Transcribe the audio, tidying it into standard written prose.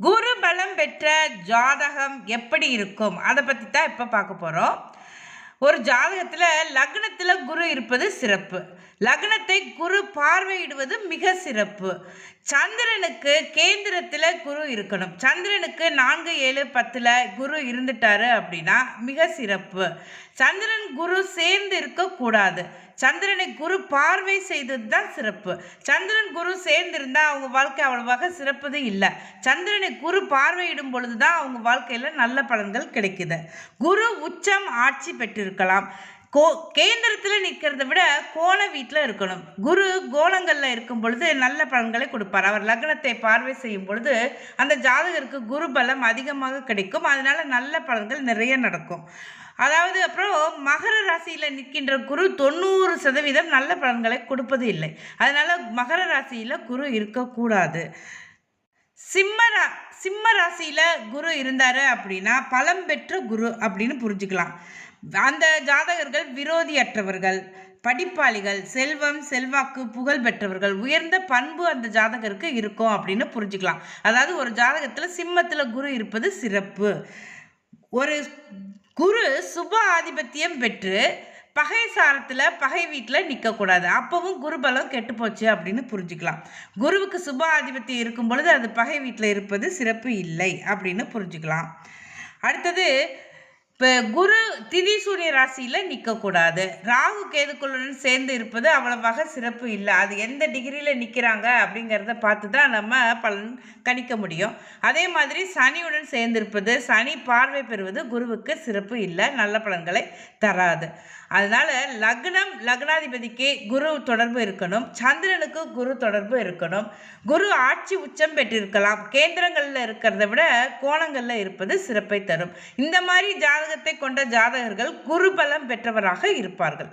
குரு பலம் பெற்ற ஜாதகம் எப்படி இருக்கும் அதை பற்றி தான் இப்போ பார்க்க போகிறோம். ஒரு ஜாதகத்தில் லக்னத்தில் குரு இருப்பது சிறப்பு. லக்னத்தை குரு பார்வையிடுவது மிக சிறப்பு. சந்திரனுக்கு கேந்திரத்தில் குரு இருக்கணும். சந்திரனுக்கு 4, 7, 10 குரு இருந்துட்டாரு அப்படின்னா மிக சிறப்பு. சந்திரன் குரு சேர்ந்து இருக்கக்கூடாது. சந்திரனை குரு பார்வை செய்தது தான் சிறப்பு. சந்திரன் குரு சேர்ந்திருந்தால் அவங்க வாழ்க்கை அவ்வளவாக சிறப்பது இல்லை. சந்திரனை குரு பார்வையிடும் பொழுது தான் அவங்க வாழ்க்கையில் நல்ல பலன்கள் கிடைக்குது. குரு உச்சம் ஆட்சி பெற்றிருக்கலாம். கேந்திரத்தில் நிற்கிறத விட கோண வீட்டில் இருக்கணும். குரு கோணங்களில் இருக்கும் பொழுது நல்ல பலன்களை கொடுப்பார். அவர் லக்னத்தை பார்வை செய்யும் பொழுது அந்த ஜாதகருக்கு குரு பலம் அதிகமாக கிடைக்கும். அதனால நல்ல பலன்கள் நிறைய நடக்கும். அதாவது அப்புறம் மகர ராசியில் நிற்கின்ற குரு 90% நல்ல பலன்களை கொடுப்பது இல்லை. அதனால மகர ராசியில் குரு இருக்கக்கூடாது. சிம்ம ராசியில் குரு இருந்தார் அப்படின்னா பலம் பெற்ற குரு அப்படின்னு புரிஞ்சுக்கலாம். அந்த ஜாதகர்கள் விரோதியற்றவர்கள், படிப்பாளிகள், செல்வம், செல்வாக்கு, புகழ் பெற்றவர்கள், உயர்ந்த பண்பு அந்த ஜாதகருக்கு இருக்கும் அப்படின்னு புரிஞ்சுக்கலாம். அதாவது ஒரு ஜாதகத்தில் சிம்மத்தில் குரு இருப்பது சிறப்பு. ஒரு குரு சுப ஆதிபத்தியம் பெற்று பகை சாரத்தில் பகை வீட்டில் நிற்கக்கூடாது. அப்போவும் குரு பலம் கெட்டு போச்சு அப்படின்னு புரிஞ்சுக்கலாம். குருவுக்கு சுப ஆதிபத்தியம் இருக்கும் பொழுது அது பகை வீட்டில் இருப்பது சிறப்பு இல்லை அப்படின்னு புரிஞ்சுக்கலாம். அடுத்தது, இப்போ குரு திதி சூரிய ராசியில் நிற்கக்கூடாது. ராகு கேதுக்களுடன் சேர்ந்து இருப்பது அவ்வளவாக சிறப்பு இல்லை. அது எந்த டிகிரியில் நிற்கிறாங்க அப்படிங்கிறத பார்த்து தான் நம்ம பலன் கணிக்க முடியும். அதே மாதிரி சனியுடன் சேர்ந்திருப்பது, சனி பார்வை பெறுவது குருவுக்கு சிறப்பு இல்லை, நல்ல பலன்களை தராது. அதனால் லக்னாதிபதிக்கு குரு தொடர்பு இருக்கணும். சந்திரனுக்கு குரு தொடர்பு இருக்கணும். குரு ஆட்சி உச்சம் பெற்றிருக்கலாம். கேந்திரங்களில் இருக்கிறத விட கோணங்களில் இருப்பது சிறப்பை தரும். இந்த மாதிரி ஜாதகத்தை கொண்ட ஜாதகர்கள் குரு பலம் பெற்றவராக இருப்பார்கள்.